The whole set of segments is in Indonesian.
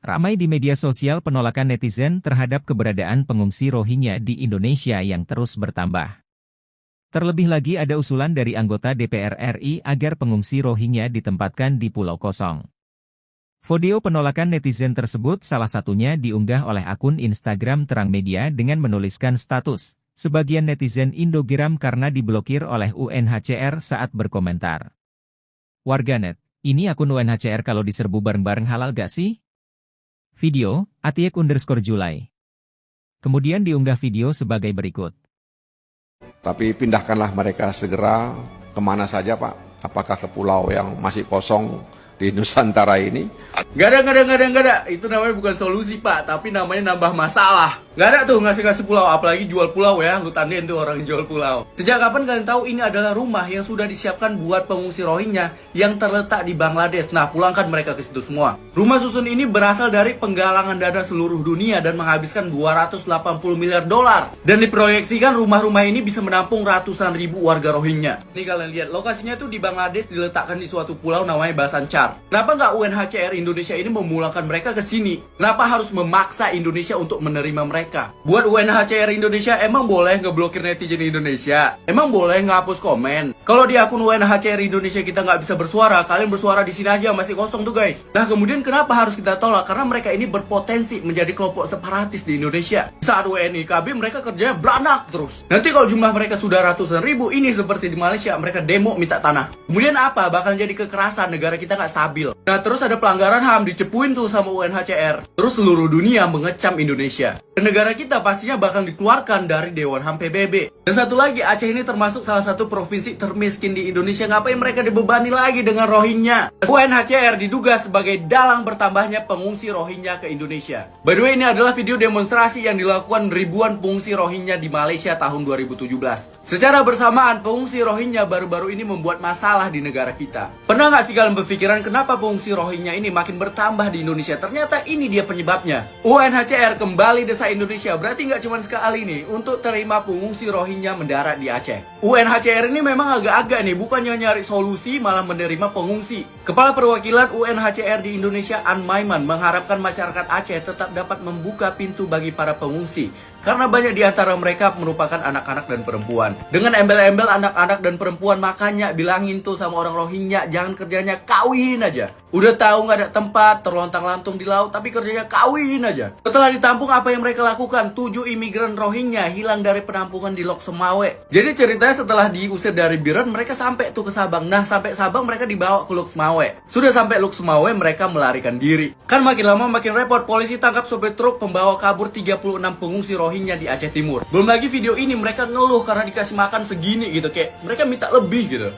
Ramai di media sosial penolakan netizen terhadap keberadaan pengungsi Rohingya di Indonesia yang terus bertambah. Terlebih lagi ada usulan dari anggota DPR RI agar pengungsi Rohingya ditempatkan di pulau kosong. Video penolakan netizen tersebut salah satunya diunggah oleh akun Instagram Terang Media dengan menuliskan status, sebagian netizen Indo geram karena diblokir oleh UNHCR saat berkomentar. Warganet, ini akun UNHCR kalau diserbu bareng-bareng halal gak sih? Video, @Atiek_Julai. Kemudian diunggah video sebagai berikut. Tapi pindahkanlah mereka segera kemana saja Pak? Apakah ke pulau yang masih kosong di Nusantara ini? Gak ada. Itu namanya bukan solusi Pak, tapi namanya nambah masalah. Gak ada tuh ngasih pulau, apalagi jual pulau ya. Lu tandain tuh orang jual pulau. Sejak kapan kalian tahu ini adalah rumah yang sudah disiapkan buat pengungsi Rohingya yang terletak di Bangladesh? Nah, pulangkan mereka ke situ semua. Rumah susun ini berasal dari penggalangan dana seluruh dunia dan menghabiskan 280 miliar dolar. Dan diproyeksikan rumah-rumah ini bisa menampung ratusan ribu warga Rohingya. Nih kalian lihat, lokasinya tuh di Bangladesh, diletakkan di suatu pulau namanya Bhasan Char. Kenapa nggak UNHCR Indonesia ini memulangkan mereka ke sini? Kenapa harus memaksa Indonesia untuk menerima mereka? Buat UNHCR Indonesia, emang boleh ngeblokir netizen Indonesia? Emang boleh ngapus komen? Kalau di akun UNHCR Indonesia kita nggak bisa bersuara, kalian bersuara di sini aja, masih kosong tuh guys. Nah kemudian kenapa harus kita tolak? Karena mereka ini berpotensi menjadi kelompok separatis di Indonesia. Saat WNI KB mereka kerjanya beranak terus. Nanti kalau jumlah mereka sudah ratusan ribu, ini seperti di Malaysia, mereka demo minta tanah. Kemudian apa? Bakal jadi kekerasan, negara kita nggak stabil. Nah terus ada pelanggaran HAM dicepuin tuh sama UNHCR. Terus seluruh dunia mengecam Indonesia. Dan negara kita pastinya bakal dikeluarkan dari Dewan HAM PBB. Dan satu lagi, Aceh ini termasuk salah satu provinsi termiskin di Indonesia. Ngapain mereka dibebani lagi dengan Rohingya? UNHCR diduga sebagai dalang bertambahnya pengungsi Rohingya ke Indonesia. By the way, ini adalah video demonstrasi yang dilakukan ribuan pengungsi Rohingya di Malaysia tahun 2017. Secara bersamaan, pengungsi Rohingya baru-baru ini membuat masalah di negara kita. Pernah nggak sih kalian berpikiran kenapa pengungsi Rohingya ini makin bertambah di Indonesia? Ternyata ini dia penyebabnya. UNHCR kembali desa Indonesia, berarti nggak cuma sekali nih untuk terima pengungsi Rohingya mendarat di Aceh. UNHCR ini memang agak-agak nih, bukannya nyari solusi malah menerima pengungsi. Kepala Perwakilan UNHCR di Indonesia, An Maiman, mengharapkan masyarakat Aceh tetap dapat membuka pintu bagi para pengungsi. Karena banyak di antara mereka merupakan anak-anak dan perempuan. Dengan embel-embel anak-anak dan perempuan, makanya bilangin tuh sama orang Rohingya, jangan kerjanya kawin aja. Udah tahu nggak ada tempat, terlontang-lantung di laut, tapi kerjanya kawin aja. Setelah ditampung, apa yang mereka lakukan? 7 imigran Rohingya hilang dari penampungan di Lok Semawe. Jadi ceritanya setelah diusir dari Biren, mereka sampai tuh ke Sabang. Nah, sampai Sabang mereka dibawa ke Lok Semawe. Sudah sampai Lok Semawe, mereka melarikan diri. Kan makin lama makin repot, polisi tangkap sopir truk pembawa kabur 36 pengungsi Rohingya di Aceh Timur. Belum lagi video ini mereka ngeluh karena dikasih makan segini gitu, kayak mereka minta lebih gitu.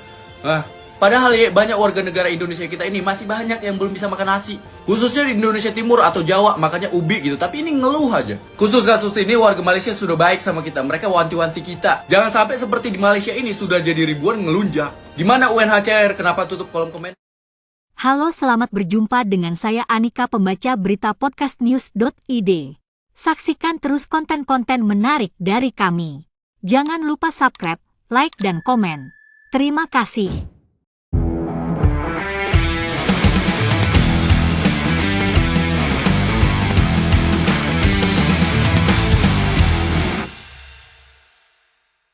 Nah, padahal ya banyak warga negara Indonesia kita ini masih banyak yang belum bisa makan nasi. Khususnya di Indonesia Timur atau Jawa, makanya ubi gitu. Tapi ini ngeluh aja. Khusus kasus ini warga Malaysia sudah baik sama kita. Mereka wanti-wanti kita. Jangan sampai seperti di Malaysia ini sudah jadi ribuan ngelunjak. Gimana UNHCR? Kenapa tutup kolom komen? Halo, selamat berjumpa dengan saya Anika, pembaca berita podcastnews.id. Saksikan terus konten-konten menarik dari kami. Jangan lupa subscribe, like, dan komen. Terima kasih.